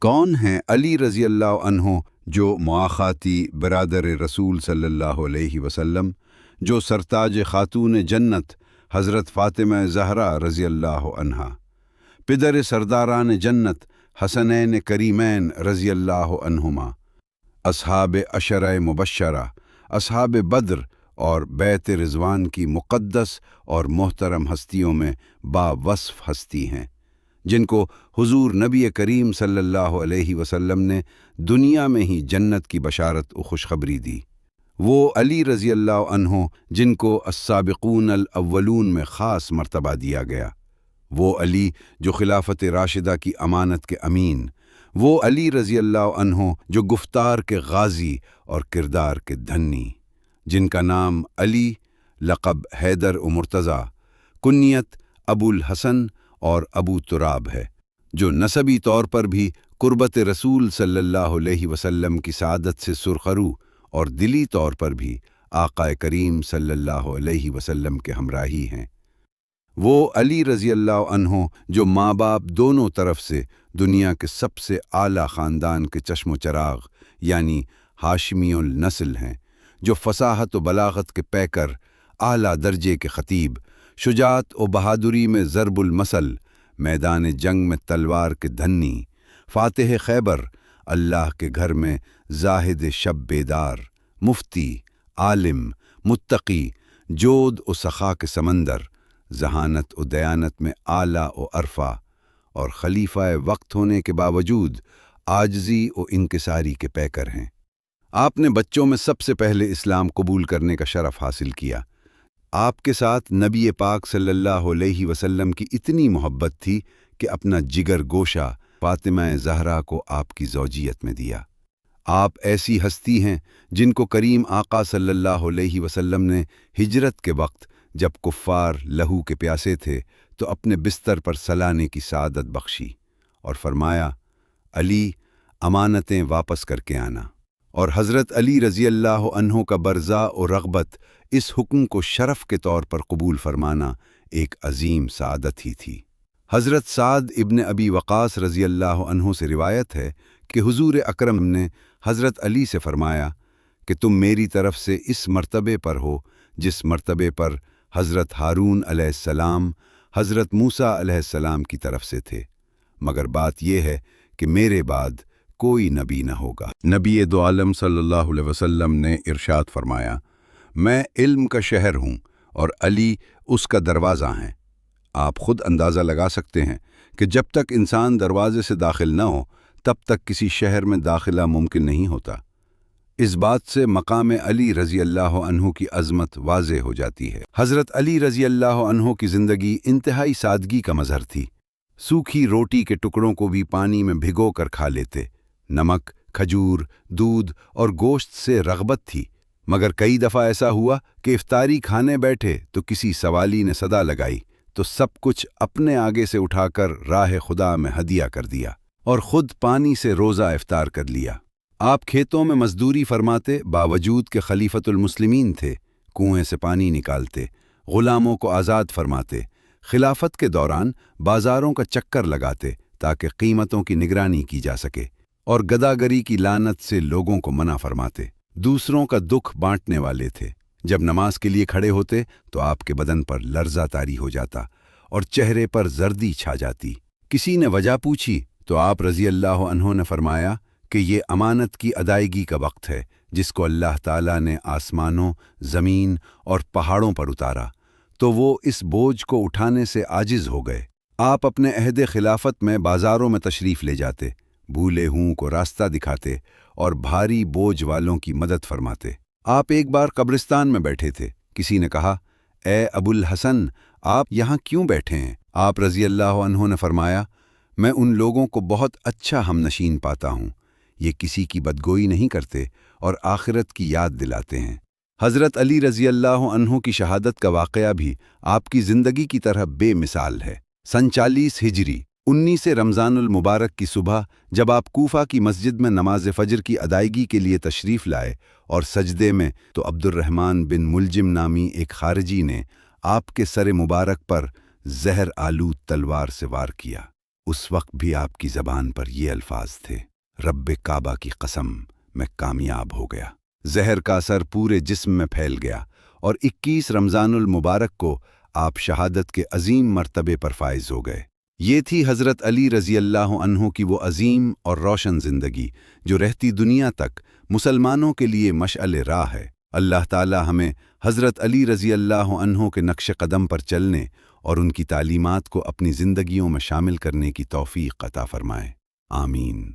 کون ہیں علی رضی اللہ عنہ جو مواخاتی برادر رسول صلی اللہ علیہ وسلم، جو سرتاج خاتون جنت حضرت فاطمہ زہرا رضی اللہ عنہا، پدر سرداران جنت حسنین کریمین رضی اللہ عنہما، اصحاب عشرہ مبشرہ، اصحاب بدر اور بیت رضوان کی مقدس اور محترم ہستیوں میں باوصف ہستی ہیں، جن کو حضور نبی کریم صلی اللہ علیہ وسلم نے دنیا میں ہی جنت کی بشارت و خوشخبری دی۔ وہ علی رضی اللہ عنہ جن کو السابقون الاولون میں خاص مرتبہ دیا گیا، وہ علی جو خلافت راشدہ کی امانت کے امین، وہ علی رضی اللہ عنہ جو گفتار کے غازی اور کردار کے دھنی، جن کا نام علی، لقب حیدر و مرتضیٰ، کنیت ابو الحسن اور ابو تراب ہے، جو نسبی طور پر بھی قربت رسول صلی اللہ علیہ وسلم کی سعادت سے سرخرو اور دلی طور پر بھی آقا کریم صلی اللہ علیہ وسلم کے ہمراہی ہیں۔ وہ علی رضی اللہ عنہ جو ماں باپ دونوں طرف سے دنیا کے سب سے اعلیٰ خاندان کے چشم و چراغ یعنی ہاشمی النسل ہیں، جو فصاحت و بلاغت کے پیکر، اعلیٰ درجے کے خطیب، شجاعت و بہادری میں ضرب المثل، میدان جنگ میں تلوار کے دھنی، فاتح خیبر، اللہ کے گھر میں زاہد شب بیدار، مفتی، عالم، متقی، جود و سخا کے سمندر، ذہانت و دیانت میں اعلیٰ و عرفہ، اور خلیفہ وقت ہونے کے باوجود عاجزی و انکساری کے پیکر ہیں۔ آپ نے بچوں میں سب سے پہلے اسلام قبول کرنے کا شرف حاصل کیا۔ آپ کے ساتھ نبی پاک صلی اللہ علیہ وسلم کی اتنی محبت تھی کہ اپنا جگر گوشہ فاطمہ زہرا کو آپ کی زوجیت میں دیا۔ آپ ایسی ہستی ہیں جن کو کریم آقا صلی اللہ علیہ وسلم نے ہجرت کے وقت جب کفار لہو کے پیاسے تھے تو اپنے بستر پر سلانے کی سعادت بخشی اور فرمایا، علی امانتیں واپس کر کے آنا، اور حضرت علی رضی اللہ عنہ کا برزا و رغبت اس حکم کو شرف کے طور پر قبول فرمانا ایک عظیم سعادت ہی تھی۔ حضرت سعد ابن ابی وقاص رضی اللہ عنہ سے روایت ہے کہ حضور اکرم نے حضرت علی سے فرمایا کہ تم میری طرف سے اس مرتبے پر ہو جس مرتبے پر حضرت ہارون علیہ السلام حضرت موسیٰ علیہ السلام کی طرف سے تھے، مگر بات یہ ہے کہ میرے بعد کوئی نبی نہ ہوگا۔ نبی دو عالم صلی اللہ علیہ وسلم نے ارشاد فرمایا، میں علم کا شہر ہوں اور علی اس کا دروازہ ہیں۔ آپ خود اندازہ لگا سکتے ہیں کہ جب تک انسان دروازے سے داخل نہ ہو تب تک کسی شہر میں داخلہ ممکن نہیں ہوتا۔ اس بات سے مقام علی رضی اللہ عنہ کی عظمت واضح ہو جاتی ہے۔ حضرت علی رضی اللہ عنہ کی زندگی انتہائی سادگی کا مظہر تھی۔ سوکھی روٹی کے ٹکڑوں کو بھی پانی میں بھگو کر کھا لیتے، نمک، کھجور، دودھ اور گوشت سے رغبت تھی، مگر کئی دفعہ ایسا ہوا کہ افطاری کھانے بیٹھے تو کسی سوالی نے صدا لگائی تو سب کچھ اپنے آگے سے اٹھا کر راہ خدا میں ہدیہ کر دیا اور خود پانی سے روزہ افطار کر لیا۔ آپ کھیتوں میں مزدوری فرماتے باوجود کہ خلیفۃ المسلمین تھے، کنویں سے پانی نکالتے، غلاموں کو آزاد فرماتے، خلافت کے دوران بازاروں کا چکر لگاتے تاکہ قیمتوں کی نگرانی کی جا سکے، اور گداگری کی لعنت سے لوگوں کو منع فرماتے۔ دوسروں کا دکھ بانٹنے والے تھے۔ جب نماز کے لیے کھڑے ہوتے تو آپ کے بدن پر لرزہ طاری ہو جاتا اور چہرے پر زردی چھا جاتی۔ کسی نے وجہ پوچھی تو آپ رضی اللہ عنہ نے فرمایا کہ یہ امانت کی ادائیگی کا وقت ہے جس کو اللہ تعالیٰ نے آسمانوں، زمین اور پہاڑوں پر اتارا، تو وہ اس بوجھ کو اٹھانے سے عاجز ہو گئے۔ آپ اپنے عہد خلافت میں بازاروں میں تشریف لے جاتے، بھولے ہوں کو راستہ دکھاتے اور بھاری بوجھ والوں کی مدد فرماتے۔ آپ ایک بار قبرستان میں بیٹھے تھے، کسی نے کہا، اے ابو الحسن، آپ یہاں کیوں بیٹھے ہیں؟ آپ رضی اللہ عنہ نے فرمایا، میں ان لوگوں کو بہت اچھا ہم نشین پاتا ہوں، یہ کسی کی بدگوئی نہیں کرتے اور آخرت کی یاد دلاتے ہیں۔ حضرت علی رضی اللہ عنہ کی شہادت کا واقعہ بھی آپ کی زندگی کی طرح بے مثال ہے۔ سن 40 ہجری 19 رمضان المبارک کی صبح جب آپ کوفہ کی مسجد میں نماز فجر کی ادائیگی کے لیے تشریف لائے اور سجدے میں، تو عبد الرحمن بن ملجم نامی ایک خارجی نے آپ کے سر مبارک پر زہر آلود تلوار سے وار کیا۔ اس وقت بھی آپ کی زبان پر یہ الفاظ تھے، رب کعبہ کی قسم، میں کامیاب ہو گیا۔ زہر کا اثر پورے جسم میں پھیل گیا اور 21 رمضان المبارک کو آپ شہادت کے عظیم مرتبے پر فائز ہو گئے۔ یہ تھی حضرت علی رضی اللہ عنہ کی وہ عظیم اور روشن زندگی جو رہتی دنیا تک مسلمانوں کے لیے مشعل راہ ہے۔ اللہ تعالی ہمیں حضرت علی رضی اللہ عنہ کے نقش قدم پر چلنے اور ان کی تعلیمات کو اپنی زندگیوں میں شامل کرنے کی توفیق عطا فرمائے۔ آمین۔